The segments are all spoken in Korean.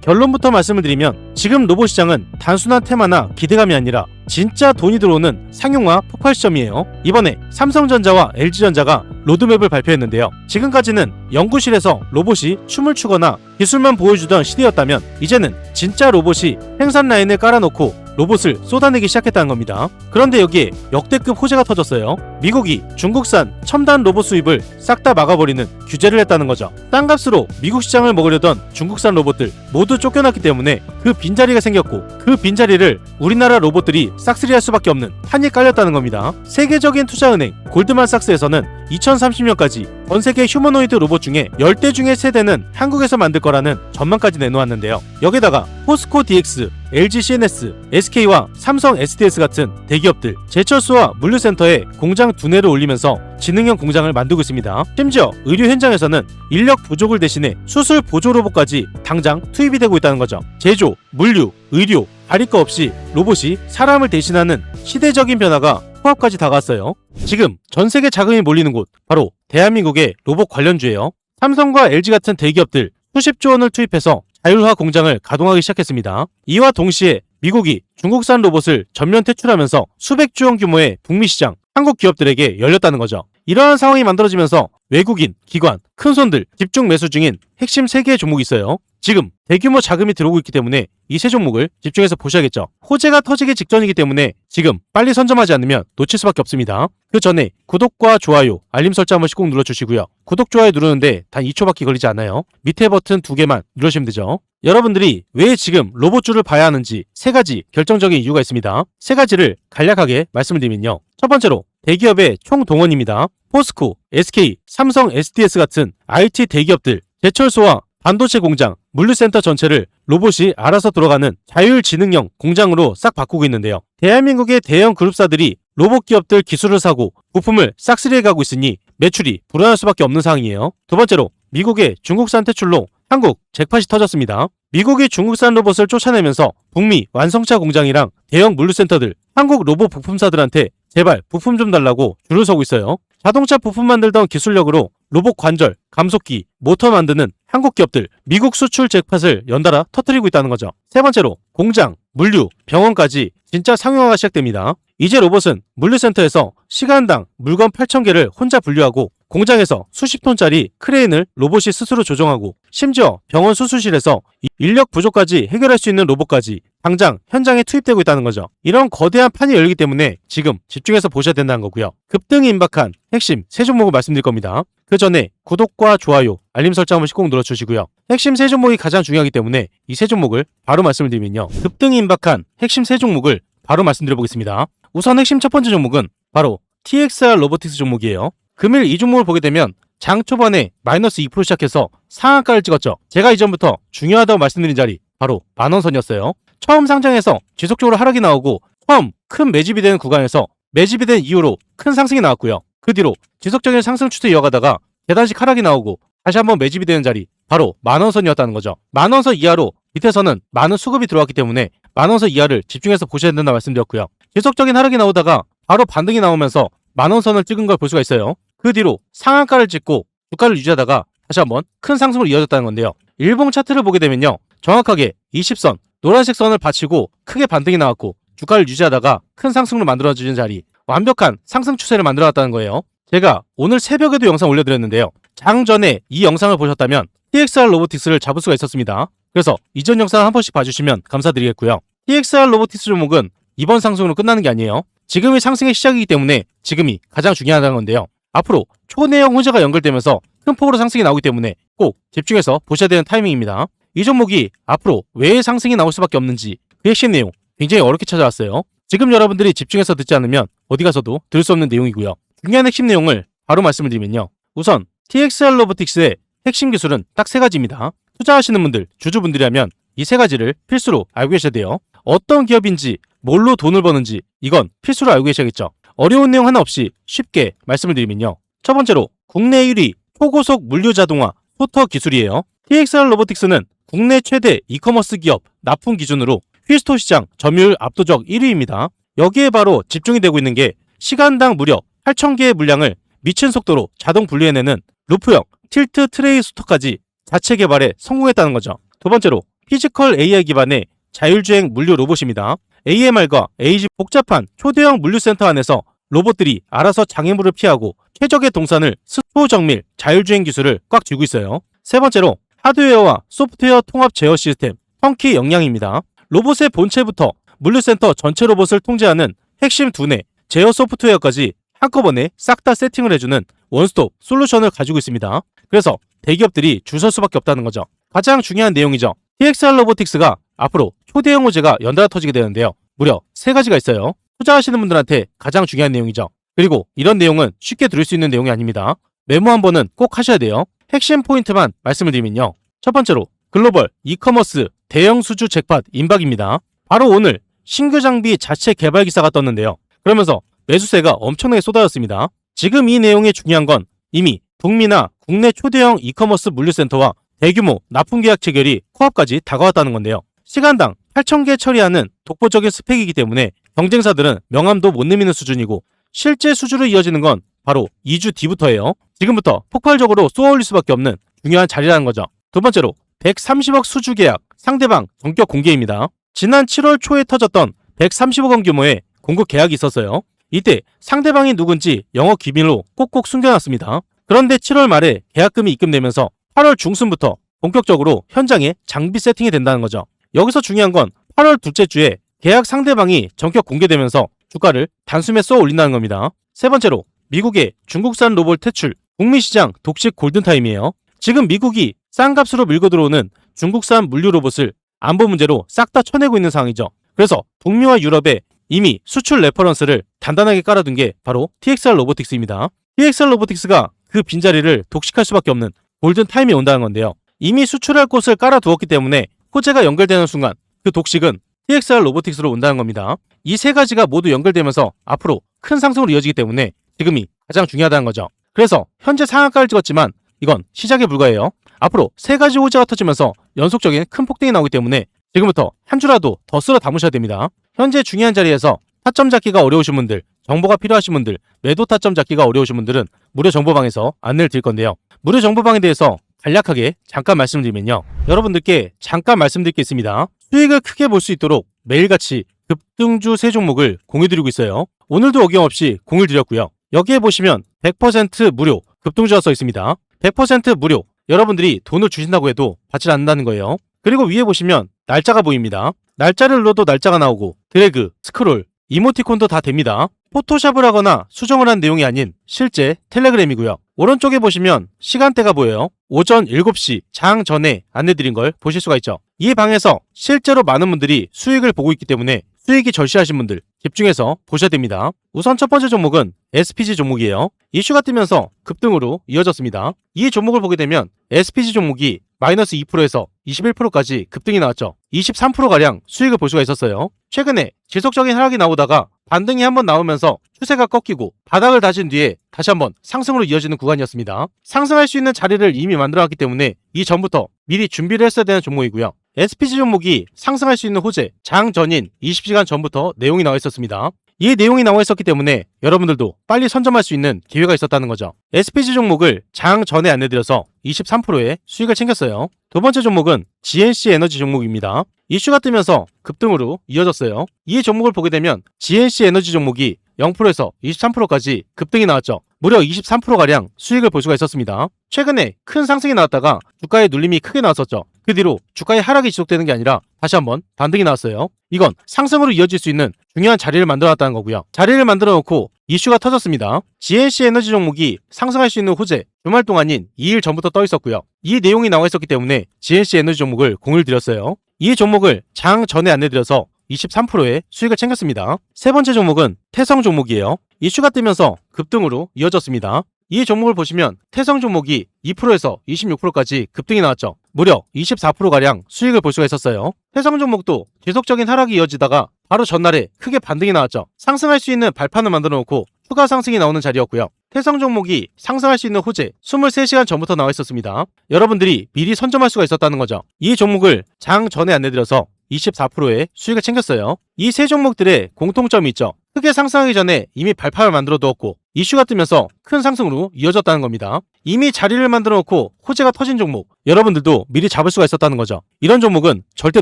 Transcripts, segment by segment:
결론부터 말씀을 드리면 지금 로봇 시장은 단순한 테마나 기대감이 아니라 진짜 돈이 들어오는 상용화 폭발 시점이에요. 이번에 삼성전자와 LG전자가 로드맵을 발표했는데요. 지금까지는 연구실에서 로봇이 춤을 추거나 기술만 보여주던 시대였다면 이제는 진짜 로봇이 생산 라인을 깔아놓고 로봇을 쏟아내기 시작했다는 겁니다. 그런데 여기에 역대급 호재가 터졌어요. 미국이 중국산 첨단 로봇 수입을 싹 다 막아버리는 규제를 했다는 거죠. 딴 값으로 미국 시장을 먹으려던 중국산 로봇들 모두 쫓겨났기 때문에 그 빈자리가 생겼고 그 빈자리를 우리나라 로봇들이 싹쓸이할 수밖에 없는 판이 깔렸다는 겁니다. 세계적인 투자은행 골드만삭스에서는 2030년까지 전 세계 휴머노이드 로봇 중에 10대 중에 3대는 한국에서 만들 거라는 전망까지 내놓았는데요. 여기다가 포스코 DX, LG CNS, SK와 삼성 SDS 같은 대기업들 제철소와 물류센터에 공장 2내를 올리면서 지능형 공장을 만들고 있습니다. 심지어 의료 현장에서는 인력 부족을 대신해 수술 보조 로봇까지 당장 투입이 되고 있다는 거죠. 제조, 물류, 의료, 다릴 거 없이 로봇이 사람을 대신하는 시대적인 변화가 코앞까지 다가왔어요. 지금 전세계 자금이 몰리는 곳 바로 대한민국의 로봇 관련주예요. 삼성과 LG 같은 대기업들 수십조 원을 투입해서 자율화 공장을 가동하기 시작했습니다. 이와 동시에 미국이 중국산 로봇을 전면 퇴출하면서 수백조 원 규모의 북미 시장, 한국 기업들에게 열렸다는 거죠. 이러한 상황이 만들어지면서 외국인, 기관, 큰손들 집중 매수 중인 핵심 3개의 종목이 있어요. 지금 대규모 자금이 들어오고 있기 때문에 이 3종목을 집중해서 보셔야겠죠. 호재가 터지기 직전이기 때문에 지금 빨리 선점하지 않으면 놓칠 수밖에 없습니다. 그 전에 구독과 좋아요, 알림 설정 한 번씩 꼭 눌러주시고요. 구독, 좋아요 누르는데 단 2초밖에 걸리지 않아요. 밑에 버튼 2개만 누르시면 되죠. 여러분들이 왜 지금 로봇주를 봐야 하는지 3가지 결정적인 이유가 있습니다. 3가지를 간략하게 말씀을 드리면요. 첫 번째로 대기업의 총동원입니다. 포스코, SK, 삼성 SDS 같은 IT 대기업들 제철소와 반도체 공장, 물류센터 전체를 로봇이 알아서 들어가는 자율지능형 공장으로 싹 바꾸고 있는데요. 대한민국의 대형 그룹사들이 로봇 기업들 기술을 사고 부품을 싹쓸이해 가고 있으니 매출이 불어날 수밖에 없는 상황이에요. 두 번째로 미국의 중국산 퇴출로 한국 잭팟이 터졌습니다. 미국이 중국산 로봇을 쫓아내면서 북미 완성차 공장이랑 대형 물류센터들, 한국 로봇 부품사들한테 제발 부품 좀 달라고 줄을 서고 있어요. 자동차 부품 만들던 기술력으로 로봇 관절, 감속기, 모터 만드는 한국 기업들 미국 수출 잭팟을 연달아 터뜨리고 있다는 거죠. 세 번째로 공장, 물류, 병원까지 진짜 상용화가 시작됩니다. 이제 로봇은 물류센터에서 시간당 물건 8,000개를 혼자 분류하고 공장에서 수십 톤짜리 크레인을 로봇이 스스로 조정하고 심지어 병원 수술실에서 인력 부족까지 해결할 수 있는 로봇까지 당장 현장에 투입되고 있다는 거죠. 이런 거대한 판이 열리기 때문에 지금 집중해서 보셔야 된다는 거고요. 급등이 임박한 핵심 3종목을 말씀드릴 겁니다. 그 전에 구독과 좋아요, 알림 설정 한 번씩 꼭 눌러주시고요. 핵심 3종목이 가장 중요하기 때문에 이 3종목을 바로 말씀을 드리면요. 급등이 임박한 핵심 3종목을 바로 말씀드려보겠습니다. 우선 핵심 첫 번째 종목은 바로 TXR 로보틱스 종목이에요. 금일 이 종목을 보게 되면 장 초반에 마이너스 2% 시작해서 상한가를 찍었죠. 제가 이전부터 중요하다고 말씀드린 자리 바로 만원선이었어요. 처음 상장해서 지속적으로 하락이 나오고 처음 큰 매집이 되는 구간에서 매집이 된 이후로 큰 상승이 나왔고요. 그 뒤로 지속적인 상승 추세 이어가다가 계단식 하락이 나오고 다시 한번 매집이 되는 자리 바로 만원선이었다는 거죠. 만원선 이하로 밑에서는 많은 수급이 들어왔기 때문에 만원선 이하를 집중해서 보셔야 된다 말씀드렸고요. 지속적인 하락이 나오다가 바로 반등이 나오면서 만원선을 찍은 걸 볼 수가 있어요. 그 뒤로 상한가를 찍고 주가를 유지하다가 다시 한번 큰 상승으로 이어졌다는 건데요. 일봉 차트를 보게 되면요. 정확하게 20선, 노란색 선을 받치고 크게 반등이 나왔고 주가를 유지하다가 큰 상승으로 만들어지는 자리 완벽한 상승 추세를 만들어놨다는 거예요. 제가 오늘 새벽에도 영상 올려드렸는데요. 장 전에 이 영상을 보셨다면 TXR 로보틱스를 잡을 수가 있었습니다. 그래서 이전 영상 한 번씩 봐주시면 감사드리겠고요. TXR 로보틱스 종목은 이번 상승으로 끝나는 게 아니에요. 지금이 상승의 시작이기 때문에 지금이 가장 중요하다는 건데요. 앞으로 초내형 호재가 연결되면서 큰 폭으로 상승이 나오기 때문에 꼭 집중해서 보셔야 되는 타이밍입니다. 이 종목이 앞으로 왜 상승이 나올 수밖에 없는지 그 핵심 내용 굉장히 어렵게 찾아왔어요. 지금 여러분들이 집중해서 듣지 않으면 어디 가서도 들을 수 없는 내용이고요. 중요한 핵심 내용을 바로 말씀을 드리면요. 우선 TXR 로보틱스의 핵심 기술은 딱 3가지입니다. 투자하시는 분들, 주주분들이라면 이 3가지를 필수로 알고 계셔야 돼요. 어떤 기업인지, 뭘로 돈을 버는지 이건 필수로 알고 계셔야겠죠. 어려운 내용 하나 없이 쉽게 말씀을 드리면요. 첫 번째로 국내 1위 초고속 물류 자동화 소터 기술이에요. TXR 로보틱스는 국내 최대 이커머스 기업 납품 기준으로 휠스토어 시장 점유율 압도적 1위입니다. 여기에 바로 집중이 되고 있는 게 시간당 무려 8,000개의 물량을 미친 속도로 자동 분리해내는 루프형 틸트 트레이 소터까지 자체 개발에 성공했다는 거죠. 두 번째로 피지컬 AI 기반의 자율주행 물류 로봇입니다. AMR과 AG 복잡한 초대형 물류센터 안에서 로봇들이 알아서 장애물을 피하고 최적의 동선을 초정밀 자율주행 기술을 꽉 쥐고 있어요. 세 번째로 하드웨어와 소프트웨어 통합 제어 시스템 펑키 역량입니다. 로봇의 본체부터 물류센터 전체 로봇을 통제하는 핵심 두뇌, 제어 소프트웨어까지 한꺼번에 싹 다 세팅을 해주는 원스톱 솔루션을 가지고 있습니다. 그래서 대기업들이 줄 설 수밖에 없다는 거죠. 가장 중요한 내용이죠. TXR 로보틱스가 앞으로 초대형 호재가 연달아 터지게 되는데요. 무려 3가지가 있어요. 투자하시는 분들한테 가장 중요한 내용이죠. 그리고 이런 내용은 쉽게 들을 수 있는 내용이 아닙니다. 메모 한 번은 꼭 하셔야 돼요. 핵심 포인트만 말씀을 드리면요. 첫 번째로 글로벌 이커머스 대형 수주 잭팟 임박입니다. 바로 오늘 신규 장비 자체 개발 기사가 떴는데요. 그러면서 매수세가 엄청나게 쏟아졌습니다. 지금 이 내용의 중요한 건 이미 북미나 국내 초대형 이커머스 물류센터와 대규모 납품계약 체결이 코앞까지 다가왔다는 건데요. 시간당 8,000개 처리하는 독보적인 스펙이기 때문에 경쟁사들은 명함도 못 내미는 수준이고 실제 수주로 이어지는 건 바로 2주 뒤부터예요. 지금부터 폭발적으로 쏘아올릴 수밖에 없는 중요한 자리라는 거죠. 두 번째로 130억 수주 계약 상대방 전격 공개입니다. 지난 7월 초에 터졌던 130억 원 규모의 공급 계약이 있었어요. 이때 상대방이 누군지 영업 기밀로 꼭꼭 숨겨놨습니다. 그런데 7월 말에 계약금이 입금되면서 8월 중순부터 본격적으로 현장에 장비 세팅이 된다는 거죠. 여기서 중요한 건 8월 둘째 주에 계약 상대방이 전격 공개되면서 주가를 단숨에 쏘아 올린다는 겁니다. 세 번째로 미국의 중국산 로봇 퇴출, 북미 시장 독식 골든타임이에요. 지금 미국이 싼 값으로 밀고 들어오는 중국산 물류 로봇을 안보 문제로 싹 다 쳐내고 있는 상황이죠. 그래서 북미와 유럽에 이미 수출 레퍼런스를 단단하게 깔아둔 게 바로 TXR 로보틱스입니다. TXR 로보틱스가 그 빈자리를 독식할 수밖에 없는 골든타임이 온다는 건데요. 이미 수출할 곳을 깔아두었기 때문에 호재가 연결되는 순간 그 독식은 TXR 로보틱스로 온다는 겁니다. 이 3가지가 모두 연결되면서 앞으로 큰 상승으로 이어지기 때문에 지금이 가장 중요하다는 거죠. 그래서 현재 상한가를 찍었지만 이건 시작에 불과해요. 앞으로 3가지 호재가 터지면서 연속적인 큰 폭등이 나오기 때문에 지금부터 한 주라도 더 쓸어 담으셔야 됩니다. 현재 중요한 자리에서 타점 잡기가 어려우신 분들, 정보가 필요하신 분들, 매도 타점 잡기가 어려우신 분들은 무료 정보방에서 안내를 드릴 건데요. 무료 정보방에 대해서 간략하게 잠깐 말씀드리면요. 여러분들께 잠깐 말씀드릴 게 있습니다. 수익을 크게 볼 수 있도록 매일같이 급등주 3종목을 공유드리고 있어요. 오늘도 어김없이 공유를 드렸고요. 여기에 보시면 100% 무료 급등주가 써 있습니다. 100% 무료. 여러분들이 돈을 주신다고 해도 받지 않는다는 거예요. 그리고 위에 보시면 날짜가 보입니다. 날짜를 눌러도 날짜가 나오고 드래그, 스크롤, 이모티콘도 다 됩니다. 포토샵을 하거나 수정을 한 내용이 아닌 실제 텔레그램이고요. 오른쪽에 보시면 시간대가 보여요. 오전 7시 장 전에 안내드린 걸 보실 수가 있죠. 이 방에서 실제로 많은 분들이 수익을 보고 있기 때문에 수익이 절실하신 분들 집중해서 보셔야 됩니다. 우선 첫 번째 종목은 SPG 종목이에요. 이슈가 뜨면서 급등으로 이어졌습니다. 이 종목을 보게 되면 SPG 종목이 마이너스 2%에서 21%까지 급등이 나왔죠. 23%가량 수익을 볼 수가 있었어요. 최근에 지속적인 하락이 나오다가 반등이 한번 나오면서 추세가 꺾이고 바닥을 다진 뒤에 다시 한번 상승으로 이어지는 구간이었습니다. 상승할 수 있는 자리를 이미 만들어놨기 때문에 이전부터 미리 준비를 했어야 되는 종목이고요. SPG 종목이 상승할 수 있는 호재, 장 전인 20시간 전부터 내용이 나와 있었습니다. 이 내용이 나와 있었기 때문에 여러분들도 빨리 선점할 수 있는 기회가 있었다는 거죠. SPG 종목을 장 전에 안내드려서 23%의 수익을 챙겼어요. 두 번째 종목은 GNC 에너지 종목입니다. 이슈가 뜨면서 급등으로 이어졌어요. 이 종목을 보게 되면 GNC 에너지 종목이 0%에서 23%까지 급등이 나왔죠. 무려 23%가량 수익을 볼 수가 있었습니다. 최근에 큰 상승이 나왔다가 주가의 눌림이 크게 나왔었죠. 그 뒤로 주가의 하락이 지속되는 게 아니라 다시 한번 반등이 나왔어요. 이건 상승으로 이어질 수 있는 중요한 자리를 만들어놨다는 거고요. 자리를 만들어 놓고 이슈가 터졌습니다. GNC 에너지 종목이 상승할 수 있는 호재, 주말 동안인 2일 전부터 떠 있었고요. 이 내용이 나와 있었기 때문에 GNC 에너지 종목을 공유를 드렸어요. 이 종목을 장 전에 안내드려서 23%의 수익을 챙겼습니다. 세 번째 종목은 태성 종목이에요. 이슈가 뜨면서 급등으로 이어졌습니다. 이 종목을 보시면 태성 종목이 2%에서 26%까지 급등이 나왔죠. 무려 24%가량 수익을 볼 수가 있었어요. 태성 종목도 지속적인 하락이 이어지다가 바로 전날에 크게 반등이 나왔죠. 상승할 수 있는 발판을 만들어 놓고 추가 상승이 나오는 자리였고요. 태성 종목이 상승할 수 있는 호재 23시간 전부터 나와 있었습니다. 여러분들이 미리 선점할 수가 있었다는 거죠. 이 종목을 장 전에 안내드려서 24%의 수익을 챙겼어요. 이 세 종목들의 공통점이 있죠. 크게 상승하기 전에 이미 발판을 만들어 두었고 이슈가 뜨면서 큰 상승으로 이어졌다는 겁니다. 이미 자리를 만들어 놓고 호재가 터진 종목, 여러분들도 미리 잡을 수가 있었다는 거죠. 이런 종목은 절대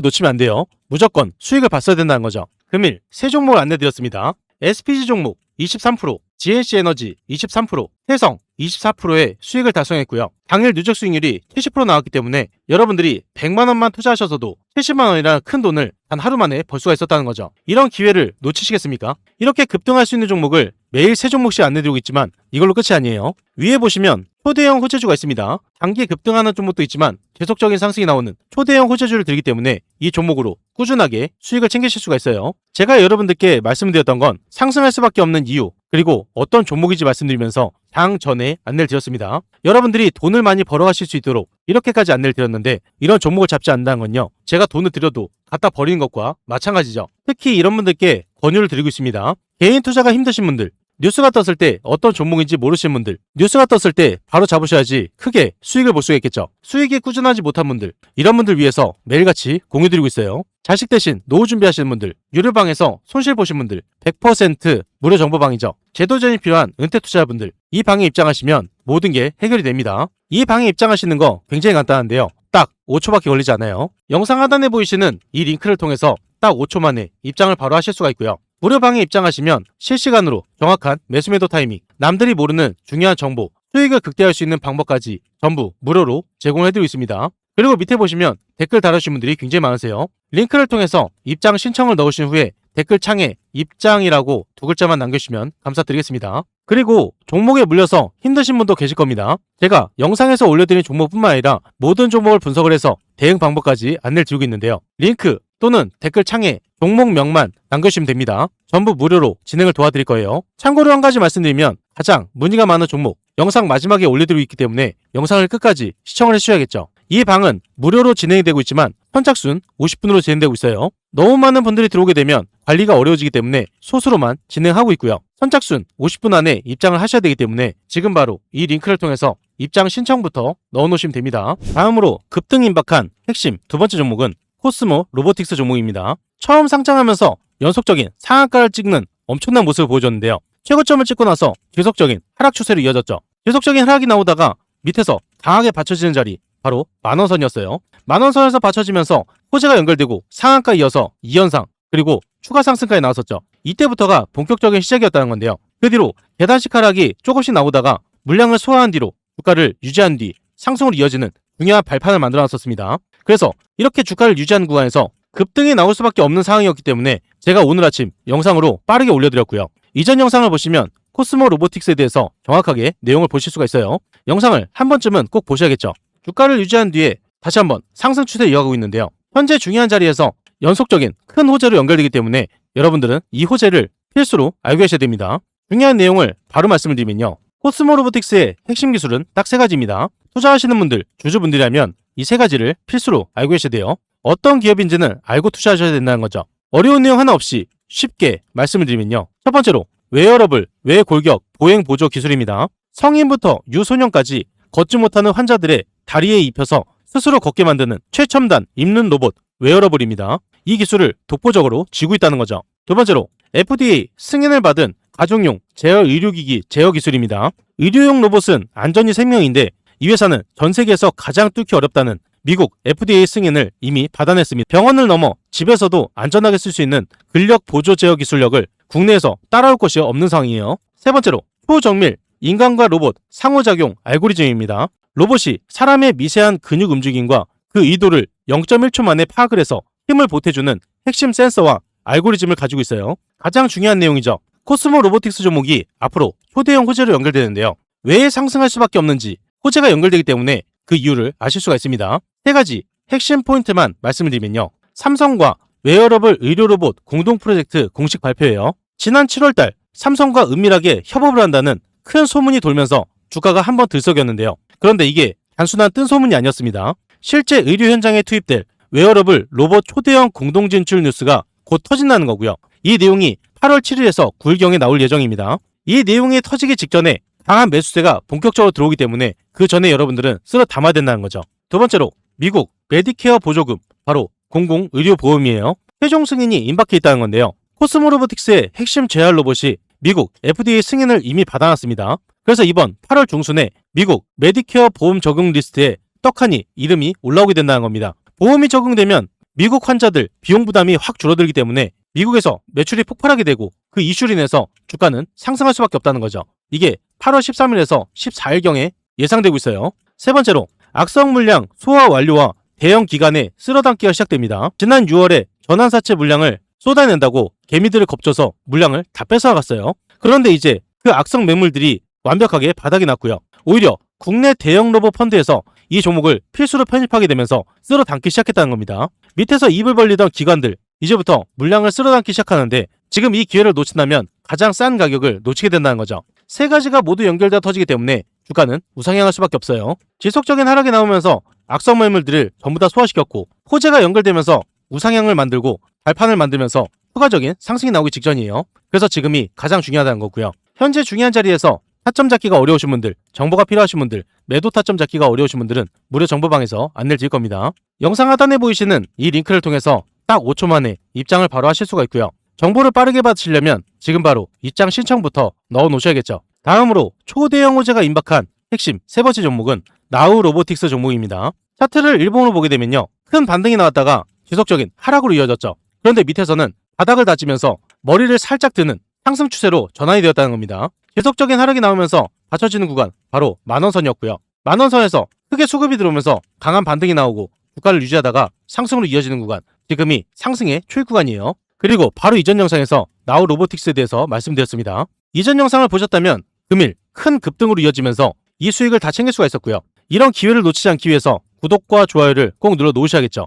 놓치면 안 돼요. 무조건 수익을 봤어야 된다는 거죠. 금일 세 종목을 안내드렸습니다. SPG 종목 23%, GNC 에너지 23%, 태성 24%의 수익을 달성했고요. 당일 누적 수익률이 70% 나왔기 때문에 여러분들이 100만원만 투자하셔서도 70만원이라는 큰 돈을 단 하루 만에 벌 수가 있었다는 거죠. 이런 기회를 놓치시겠습니까? 이렇게 급등할 수 있는 종목을 매일 3종목씩 안내드리고 있지만 이걸로 끝이 아니에요. 위에 보시면 초대형 호재주가 있습니다. 단기 급등하는 종목도 있지만 계속적인 상승이 나오는 초대형 호재주를 들기 때문에 이 종목으로 꾸준하게 수익을 챙기실 수가 있어요. 제가 여러분들께 말씀드렸던 건 상승할 수밖에 없는 이유, 그리고 어떤 종목인지 말씀드리면서 장 전에 안내를 드렸습니다. 여러분들이 돈을 많이 벌어가실 수 있도록 이렇게까지 안내를 드렸는데 이런 종목을 잡지 않는다는 건요, 제가 돈을 들여도 갖다 버리는 것과 마찬가지죠. 특히 이런 분들께 권유를 드리고 있습니다. 개인 투자가 힘드신 분들, 뉴스가 떴을 때 어떤 종목인지 모르시는 분들, 뉴스가 떴을 때 바로 잡으셔야지 크게 수익을 볼 수가 있겠죠. 수익이 꾸준하지 못한 분들, 이런 분들 위해서 매일같이 공유드리고 있어요. 자식 대신 노후 준비하시는 분들, 유료방에서 손실 보신 분들 100% 무료 정보방이죠. 제도 전이 필요한 은퇴 투자자분들, 이 방에 입장하시면 모든 게 해결이 됩니다. 이 방에 입장하시는 거 굉장히 간단한데요. 딱 5초밖에 걸리지 않아요. 영상 하단에 보이시는 이 링크를 통해서 딱 5초 만에 입장을 바로 하실 수가 있고요. 무료방에 입장하시면 실시간으로 정확한 매수매도 타이밍, 남들이 모르는 중요한 정보, 수익을 극대화할 수 있는 방법까지 전부 무료로 제공해드리고 있습니다. 그리고 밑에 보시면 댓글 달아주신 분들이 굉장히 많으세요. 링크를 통해서 입장 신청을 넣으신 후에 댓글 창에 입장이라고 2글자만 남겨주시면 감사드리겠습니다. 그리고 종목에 물려서 힘드신 분도 계실 겁니다. 제가 영상에서 올려드린 종목뿐만 아니라 모든 종목을 분석을 해서 대응 방법까지 안내를 드리고 있는데요. 링크 또는 댓글 창에 종목명만 남겨주시면 됩니다. 전부 무료로 진행을 도와드릴 거예요. 참고로 한 가지 말씀드리면 가장 문의가 많은 종목, 영상 마지막에 올려드리고 있기 때문에 영상을 끝까지 시청을 해주셔야겠죠. 이 방은 무료로 진행이 되고 있지만 선착순 50분으로 진행되고 있어요. 너무 많은 분들이 들어오게 되면 관리가 어려워지기 때문에 소수로만 진행하고 있고요. 선착순 50분 안에 입장을 하셔야 되기 때문에 지금 바로 이 링크를 통해서 입장 신청부터 넣어놓으시면 됩니다. 다음으로 급등 임박한 핵심 두 번째 종목은 코스모 로보틱스 종목입니다. 처음 상장하면서 연속적인 상한가를 찍는 엄청난 모습을 보여줬는데요. 최고점을 찍고 나서 계속적인 하락 추세로 이어졌죠. 계속적인 하락이 나오다가 밑에서 강하게 받쳐지는 자리, 바로 만원선이었어요. 만원선에서 받쳐지면서 호재가 연결되고 상한가 이어서 2연상, 그리고 추가 상승까지 나왔었죠. 이때부터가 본격적인 시작이었다는 건데요. 그 뒤로 계단식 하락이 조금씩 나오다가 물량을 소화한 뒤로 주가를 유지한 뒤 상승으로 이어지는 중요한 발판을 만들어놨었습니다. 그래서 이렇게 주가를 유지한 구간에서 급등이 나올 수밖에 없는 상황이었기 때문에 제가 오늘 아침 영상으로 빠르게 올려드렸고요. 이전 영상을 보시면 코스모 로보틱스에 대해서 정확하게 내용을 보실 수가 있어요. 영상을 한 번쯤은 꼭 보셔야겠죠. 주가를 유지한 뒤에 다시 한번 상승 추세를 이어가고 있는데요. 현재 중요한 자리에서 연속적인 큰 호재로 연결되기 때문에 여러분들은 이 호재를 필수로 알고 계셔야 됩니다. 중요한 내용을 바로 말씀을 드리면요. 코스모 로보틱스의 핵심 기술은 딱 3가지입니다. 투자하시는 분들, 주주분들이라면 이 3가지를 필수로 알고 계셔야 돼요. 어떤 기업인지는 알고 투자하셔야 된다는 거죠. 어려운 내용 하나 없이 쉽게 말씀을 드리면요. 첫 번째로 웨어러블, 외골격, 보행 보조 기술입니다. 성인부터 유소년까지 걷지 못하는 환자들의 다리에 입혀서 스스로 걷게 만드는 최첨단 입는 로봇 웨어러블입니다. 이 기술을 독보적으로 쥐고 있다는 거죠. 두 번째로 FDA 승인을 받은 가정용 제어 의료기기 제어 기술입니다. 의료용 로봇은 안전이 생명인데 이 회사는 전 세계에서 가장 뚫기 어렵다는 미국 FDA 승인을 이미 받아냈습니다. 병원을 넘어 집에서도 안전하게 쓸 수 있는 근력 보조 제어 기술력을 국내에서 따라올 것이 없는 상황이에요. 세 번째로 초정밀 인간과 로봇 상호작용 알고리즘입니다. 로봇이 사람의 미세한 근육 움직임과 그 의도를 0.1초 만에 파악을 해서 힘을 보태주는 핵심 센서와 알고리즘을 가지고 있어요. 가장 중요한 내용이죠. 코스모 로보틱스 종목이 앞으로 초대형 호재로 연결되는데요. 왜 상승할 수밖에 없는지, 호재가 연결되기 때문에 그 이유를 아실 수가 있습니다. 3가지 핵심 포인트만 말씀을 드리면요. 삼성과 웨어러블 의료로봇 공동 프로젝트 공식 발표예요. 지난 7월달 삼성과 은밀하게 협업을 한다는 큰 소문이 돌면서 주가가 한번 들썩였는데요. 그런데 이게 단순한 뜬 소문이 아니었습니다. 실제 의료 현장에 투입될 웨어러블 로봇 초대형 공동 진출 뉴스가 곧 터진다는 거고요. 이 내용이 8월 7일에서 9일경에 나올 예정입니다. 이 내용이 터지기 직전에 강한 매수세가 본격적으로 들어오기 때문에 그 전에 여러분들은 쓸어 담아야 된다는 거죠. 두 번째로 미국 메디케어 보조금, 바로 공공의료보험이에요. 최종 승인이 임박해 있다는 건데요. 코스모 로보틱스의 핵심 제어할 로봇이 미국 FDA 승인을 이미 받아놨습니다. 그래서 이번 8월 중순에 미국 메디케어 보험 적용 리스트에 떡하니 이름이 올라오게 된다는 겁니다. 보험이 적용되면 미국 환자들 비용 부담이 확 줄어들기 때문에 미국에서 매출이 폭발하게 되고 그 이슈로 인해서 주가는 상승할 수밖에 없다는 거죠. 이게 8월 13일에서 14일경에 예상되고 있어요. 세 번째로 악성 물량 소화 완료와 대형 기관에 쓸어담기가 시작됩니다. 지난 6월에 전환사채 물량을 쏟아낸다고 개미들을 겁줘서 물량을 다 뺏어갔어요. 그런데 이제 그 악성 매물들이 완벽하게 바닥이 났고요. 오히려 국내 대형 로봇 펀드에서 이 종목을 필수로 편입하게 되면서 쓸어담기 시작했다는 겁니다. 밑에서 입을 벌리던 기관들 이제부터 물량을 쓸어담기 시작하는데 지금 이 기회를 놓친다면 가장 싼 가격을 놓치게 된다는 거죠. 세 가지가 모두 연결되어 터지기 때문에 주가는 우상향할 수밖에 없어요. 지속적인 하락이 나오면서 악성 매물들을 전부 다 소화시켰고 호재가 연결되면서 우상향을 만들고 발판을 만들면서 추가적인 상승이 나오기 직전이에요. 그래서 지금이 가장 중요하다는 거고요. 현재 중요한 자리에서 타점 잡기가 어려우신 분들, 정보가 필요하신 분들, 매도 타점 잡기가 어려우신 분들은 무료 정보방에서 안내를 드릴 겁니다. 영상 하단에 보이시는 이 링크를 통해서 딱 5초 만에 입장을 바로 하실 수가 있고요. 정보를 빠르게 받으시려면 지금 바로 입장 신청부터 넣어 놓으셔야겠죠. 다음으로 초대형 호재가 임박한 핵심 세 번째 종목은 나우 로보틱스 종목입니다. 차트를 일봉으로 보게 되면요. 큰 반등이 나왔다가 지속적인 하락으로 이어졌죠. 그런데 밑에서는 바닥을 다지면서 머리를 살짝 드는 상승 추세로 전환이 되었다는 겁니다. 지속적인 하락이 나오면서 받쳐지는 구간 바로 만원선이었고요. 만원선에서 크게 수급이 들어오면서 강한 반등이 나오고 주가를 유지하다가 상승으로 이어지는 구간, 지금이 상승의 초입 구간이에요. 그리고 바로 이전 영상에서 나우 로보틱스에 대해서 말씀드렸습니다. 이전 영상을 보셨다면 금일 큰 급등으로 이어지면서 이 수익을 다 챙길 수가 있었고요. 이런 기회를 놓치지 않기 위해서 구독과 좋아요를 꼭 눌러 놓으셔야겠죠.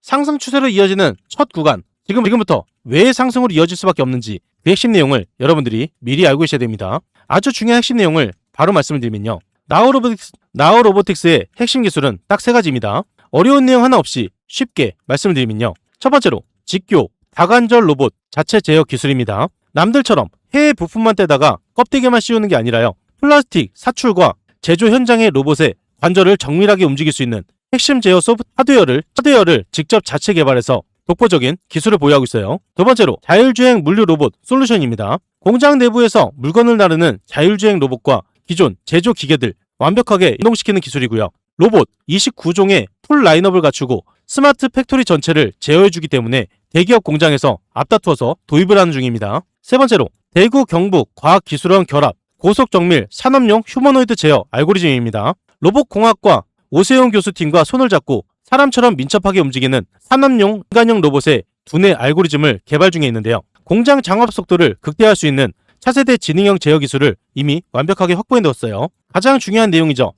상승 추세로 이어지는 첫 구간, 지금부터 왜 상승으로 이어질 수밖에 없는지 그 핵심 내용을 여러분들이 미리 알고 계셔야 됩니다. 아주 중요한 핵심 내용을 바로 말씀을 드리면요. 나우 로보틱스의 핵심 기술은 딱 세 가지입니다. 어려운 내용 하나 없이 쉽게 말씀을 드리면요. 첫 번째로 직교, 다관절 로봇 자체 제어 기술입니다. 남들처럼 해외 부품만 떼다가 껍데기만 씌우는 게 아니라요. 플라스틱 사출과 제조 현장의 로봇의 관절을 정밀하게 움직일 수 있는 핵심 제어 소프트 하드웨어를 직접 자체 개발해서 독보적인 기술을 보유하고 있어요. 두 번째로 자율주행 물류 로봇 솔루션입니다. 공장 내부에서 물건을 나르는 자율주행 로봇과 기존 제조 기계들 완벽하게 이동시키는 기술이고요. 로봇 29종의 풀 라인업을 갖추고 스마트 팩토리 전체를 제어해주기 때문에 대기업 공장에서 앞다투어서 도입을 하는 중입니다. 세 번째로 대구 경북 과학기술원 결합 고속정밀 산업용 휴머노이드 제어 알고리즘입니다. 로봇공학과 오세용 교수팀과 손을 잡고 사람처럼 민첩하게 움직이는 산업용 인간형 로봇의 두뇌 알고리즘을 개발 중에 있는데요. 공장 장업 속도를 극대화할 수 있는 차세대 지능형 제어 기술을 이미 완벽하게 확보해 두었어요. 가장 중요한 내용이죠.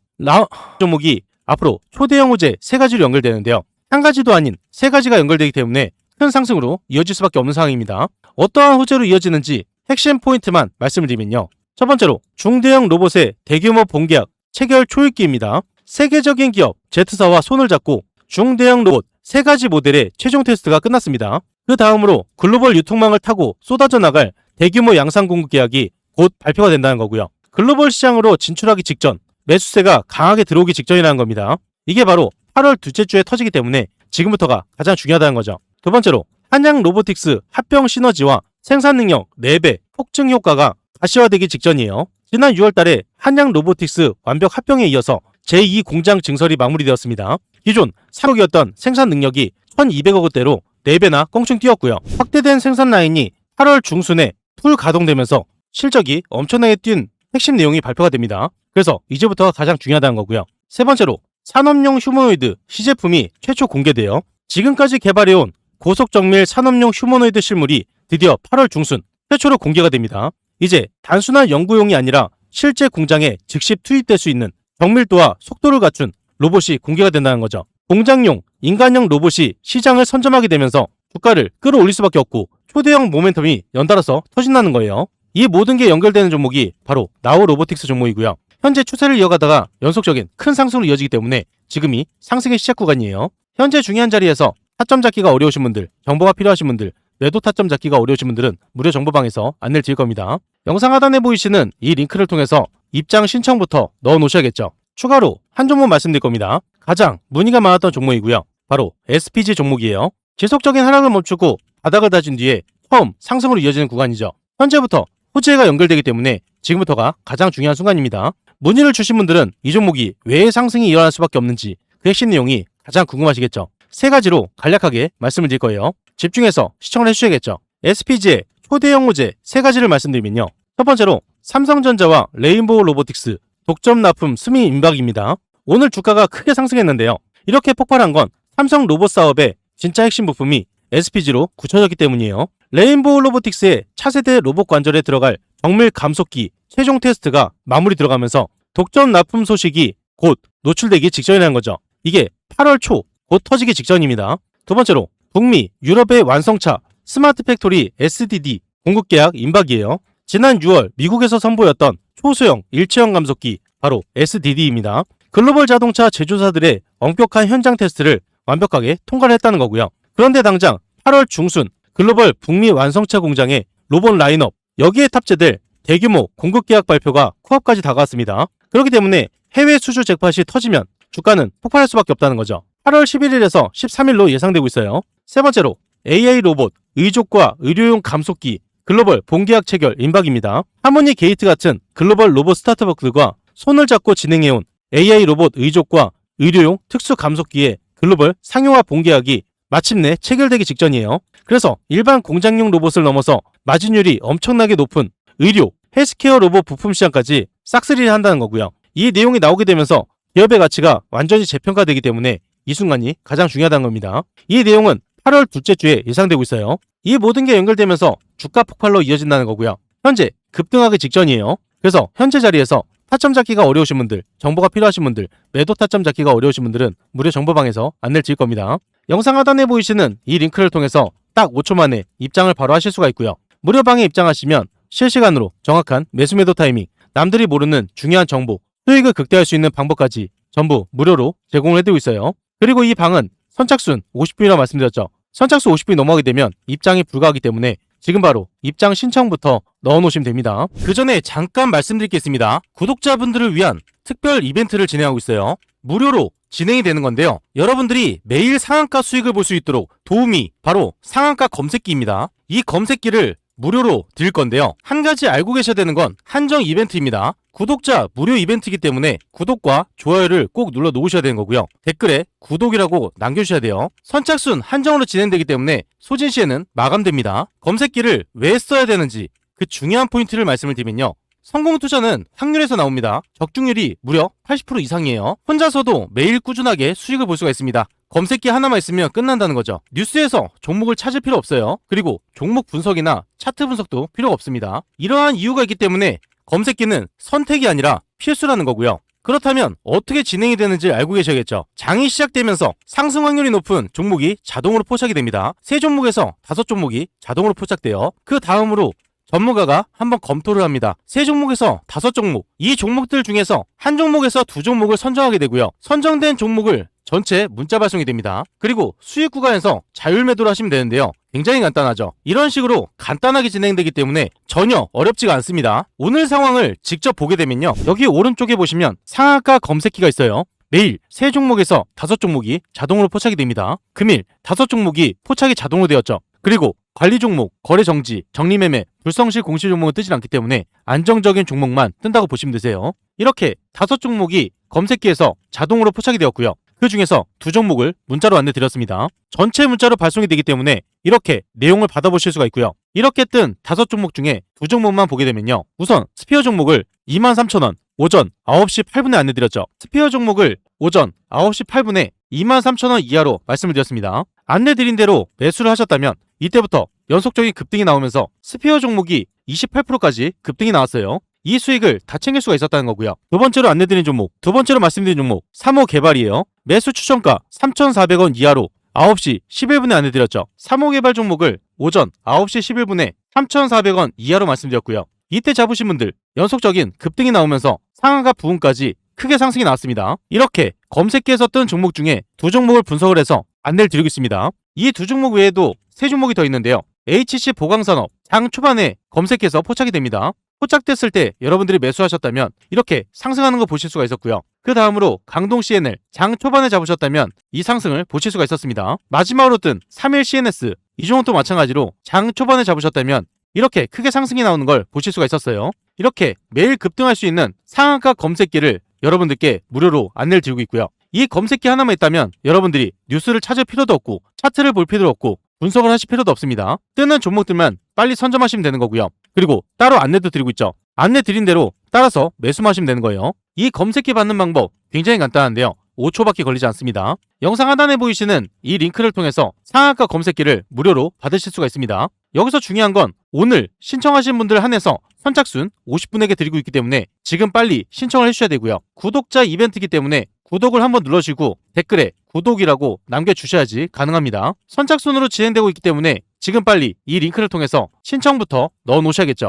종목이 앞으로 초대형 호재 세 가지로 연결되는데요. 한 가지도 아닌 세 가지가 연결되기 때문에 큰 상승으로 이어질 수밖에 없는 상황입니다. 어떠한 호재로 이어지는지 핵심 포인트만 말씀을 드리면요. 첫 번째로 중대형 로봇의 대규모 본계약 체결 초읽기입니다. 세계적인 기업 Z사와 손을 잡고 중대형 로봇 세 가지 모델의 최종 테스트가 끝났습니다. 그 다음으로 글로벌 유통망을 타고 쏟아져 나갈 대규모 양산 공급 계약이 곧 발표가 된다는 거고요. 글로벌 시장으로 진출하기 직전 매수세가 강하게 들어오기 직전이라는 겁니다. 이게 바로 8월 둘째 주에 터지기 때문에 지금부터가 가장 중요하다는 거죠. 두 번째로 한양 로보틱스 합병 시너지와 생산 능력 4배 폭증 효과가 가시화되기 직전이에요. 지난 6월 달에 한양 로보틱스 완벽 합병에 이어서 제2 공장 증설이 마무리되었습니다. 기존 3억이었던 생산 능력이 1200억 원대로 4배나 껑충 뛰었고요. 확대된 생산 라인이 8월 중순에 풀 가동되면서 실적이 엄청나게 뛴 핵심 내용이 발표가 됩니다. 그래서 이제부터가 가장 중요하다는 거고요. 세 번째로 산업용 휴머노이드 시제품이 최초 공개되어 지금까지 개발해온 고속정밀 산업용 휴머노이드 실물이 드디어 8월 중순 최초로 공개가 됩니다. 이제 단순한 연구용이 아니라 실제 공장에 즉시 투입될 수 있는 정밀도와 속도를 갖춘 로봇이 공개가 된다는 거죠. 공장용 인간형 로봇이 시장을 선점하게 되면서 주가를 끌어올릴 수밖에 없고 초대형 모멘텀이 연달아서 터진다는 거예요. 이 모든 게 연결되는 종목이 바로 나우 로보틱스 종목이고요. 현재 추세를 이어가다가 연속적인 큰 상승으로 이어지기 때문에 지금이 상승의 시작 구간이에요. 현재 중요한 자리에서 타점 잡기가 어려우신 분들, 정보가 필요하신 분들, 매도 타점 잡기가 어려우신 분들은 무료 정보방에서 안내를 드릴 겁니다. 영상 하단에 보이시는 이 링크를 통해서 입장 신청부터 넣어 놓으셔야겠죠. 추가로 한 종목 말씀드릴 겁니다. 가장 문의가 많았던 종목이고요. 바로 SPG 종목이에요. 지속적인 하락을 멈추고 바닥을 다진 뒤에 처음 상승으로 이어지는 구간이죠. 현재부터 호재가 연결되기 때문에 지금부터가 가장 중요한 순간입니다. 문의를 주신 분들은 이 종목이 왜 상승이 일어날 수밖에 없는지 그 핵심 내용이 가장 궁금하시겠죠. 세 가지로 간략하게 말씀을 드릴 거예요. 집중해서 시청을 해주셔야겠죠. SPG의 초대형 호재 세 가지를 말씀드리면요. 첫 번째로 삼성전자와 레인보우 로보틱스 독점 납품 승인 임박입니다. 오늘 주가가 크게 상승했는데요. 이렇게 폭발한 건 삼성 로봇 사업의 진짜 핵심 부품이 SPG로 굳혀졌기 때문이에요. 레인보우 로보틱스의 차세대 로봇 관절에 들어갈 정밀 감속기 최종 테스트가 마무리 들어가면서 독점 납품 소식이 곧 노출되기 직전이라는 거죠. 이게 8월 초 곧 터지기 직전입니다. 두 번째로 북미, 유럽의 완성차 스마트 팩토리 SDD 공급 계약 임박이에요. 지난 6월 미국에서 선보였던 초소형 일체형 감속기 바로 SDD입니다. 글로벌 자동차 제조사들의 엄격한 현장 테스트를 완벽하게 통과를 했다는 거고요. 그런데 당장 8월 중순 글로벌 북미 완성차 공장의 로봇 라인업 여기에 탑재될 대규모 공급 계약 발표가 코앞까지 다가왔습니다. 그렇기 때문에 해외 수주 잭팟이 터지면 주가는 폭발할 수밖에 없다는 거죠. 8월 11일에서 13일로 예상되고 있어요. 세 번째로 AI 로봇, 의족과 의료용 감속기 글로벌 본계약 체결 임박입니다. 하모니 게이트 같은 글로벌 로봇 스타트업들과 손을 잡고 진행해온 AI 로봇 의족과 의료용 특수 감속기의 글로벌 상용화 본계약이 마침내 체결되기 직전이에요. 그래서 일반 공장용 로봇을 넘어서 마진율이 엄청나게 높은 의료, 헬스케어 로봇 부품 시장까지 싹쓸이를 한다는 거고요. 이 내용이 나오게 되면서 기업의 가치가 완전히 재평가되기 때문에 이 순간이 가장 중요하다는 겁니다. 이 내용은 8월 둘째 주에 예상되고 있어요. 이 모든 게 연결되면서 주가 폭발로 이어진다는 거고요. 현재 급등하기 직전이에요. 그래서 현재 자리에서 타점 잡기가 어려우신 분들, 정보가 필요하신 분들, 매도 타점 잡기가 어려우신 분들은 무료 정보방에서 안내를 드릴 겁니다. 영상 하단에 보이시는 이 링크를 통해서 딱 5초 만에 입장을 바로 하실 수가 있고요. 무료방에 입장하시면 실시간으로 정확한 매수 매도 타이밍, 남들이 모르는 중요한 정보, 수익을 극대화할 수 있는 방법까지 전부 무료로 제공을 해드리고 있어요. 그리고 이 방은 선착순 50분이라고 말씀드렸죠. 선착순 50분이 넘어가게 되면 입장이 불가하기 때문에 지금 바로 입장 신청부터 넣어놓으시면 됩니다. 그 전에 잠깐 말씀드리겠습니다. 구독자분들을 위한 특별 이벤트를 진행하고 있어요. 무료로 진행이 되는 건데요. 여러분들이 매일 상한가 수익을 볼 수 있도록 도움이 바로 상한가 검색기입니다. 이 검색기를 무료로 드릴 건데요. 한 가지 알고 계셔야 되는 건 한정 이벤트입니다. 구독자 무료 이벤트이기 때문에 구독과 좋아요를 꼭 눌러 놓으셔야 되는 거고요. 댓글에 구독이라고 남겨주셔야 돼요. 선착순 한정으로 진행되기 때문에 소진 시에는 마감됩니다. 검색기를 왜 써야 되는지 그 중요한 포인트를 말씀을 드리면요. 성공 투자는 확률에서 나옵니다. 적중률이 무려 80% 이상이에요. 혼자서도 매일 꾸준하게 수익을 볼 수가 있습니다. 검색기 하나만 있으면 끝난다는 거죠. 뉴스에서 종목을 찾을 필요 없어요. 그리고 종목 분석이나 차트 분석도 필요가 없습니다. 이러한 이유가 있기 때문에 검색기는 선택이 아니라 필수라는 거고요. 그렇다면 어떻게 진행이 되는지 알고 계셔야겠죠. 장이 시작되면서 상승 확률이 높은 종목이 자동으로 포착이 됩니다. 3종목에서 5종목이 자동으로 포착돼요. 그 다음으로 전문가가 한번 검토를 합니다. 3종목에서 5종목, 이 종목들 중에서 한 종목에서 2종목을 선정하게 되고요. 선정된 종목을 전체 문자 발송이 됩니다. 그리고 수익 구간에서 자율 매도를 하시면 되는데요. 굉장히 간단하죠. 이런 식으로 간단하게 진행되기 때문에 전혀 어렵지가 않습니다. 오늘 상황을 직접 보게 되면요. 여기 오른쪽에 보시면 상한가 검색기가 있어요. 매일 3종목에서 5종목이 자동으로 포착이 됩니다. 금일 5종목이 포착이 자동으로 되었죠. 그리고 관리 종목, 거래 정지, 정리 매매, 불성실 공시 종목은 뜨지 않기 때문에 안정적인 종목만 뜬다고 보시면 되세요. 이렇게 5종목이 검색기에서 자동으로 포착이 되었고요. 그 중에서 2종목을 문자로 안내 드렸습니다. 전체 문자로 발송이 되기 때문에 이렇게 내용을 받아보실 수가 있고요. 이렇게 뜬 5종목 중에 2종목만 보게 되면요. 우선 스피어 종목을 23,000원 오전 9시 8분에 안내 드렸죠. 스피어 종목을 오전 9시 8분에 23,000원 이하로 말씀을 드렸습니다. 안내 드린 대로 매수를 하셨다면 이때부터 연속적인 급등이 나오면서 스피어 종목이 28%까지 급등이 나왔어요. 이 수익을 다 챙길 수가 있었다는 거고요. 두 번째로 안내드린 종목, 두 번째로 말씀드린 종목 3호 개발이에요. 매수 추천가 3,400원 이하로 9시 11분에 안내드렸죠. 3호 개발 종목을 오전 9시 11분에 3,400원 이하로 말씀드렸고요. 이때 잡으신 분들 연속적인 급등이 나오면서 상한가 부분까지 크게 상승이 나왔습니다. 이렇게 검색기에서 뜬 종목 중에 2종목을 분석을 해서 안내를 드리고 있습니다. 이 2종목 외에도 3종목이 더 있는데요. HC 보강산업 장 초반에 검색해서 포착이 됩니다. 포착됐을 때 여러분들이 매수하셨다면 이렇게 상승하는 거 보실 수가 있었고요. 그 다음으로 강동 CNL 장 초반에 잡으셨다면 이 상승을 보실 수가 있었습니다. 마지막으로 뜬 3일 CNS 이 종목도 마찬가지로 장 초반에 잡으셨다면 이렇게 크게 상승이 나오는 걸 보실 수가 있었어요. 이렇게 매일 급등할 수 있는 상한가 검색기를 여러분들께 무료로 안내를 드리고 있고요. 이 검색기 하나만 있다면 여러분들이 뉴스를 찾을 필요도 없고 차트를 볼 필요도 없고 분석을 하실 필요도 없습니다. 뜨는 종목들만 빨리 선점하시면 되는 거고요. 그리고 따로 안내도 드리고 있죠. 안내 드린 대로 따라서 매수만 하시면 되는 거예요. 이 검색기 받는 방법 굉장히 간단한데요. 5초밖에 걸리지 않습니다. 영상 하단에 보이시는 이 링크를 통해서 상한가 검색기를 무료로 받으실 수가 있습니다. 여기서 중요한 건 오늘 신청하신 분들 한해서 선착순 50분에게 드리고 있기 때문에 지금 빨리 신청을 해주셔야 되고요. 구독자 이벤트이기 때문에 구독을 한번 눌러주시고 댓글에 구독이라고 남겨주셔야지 가능합니다. 선착순으로 진행되고 있기 때문에 지금 빨리 이 링크를 통해서 신청부터 넣어 놓으셔야겠죠.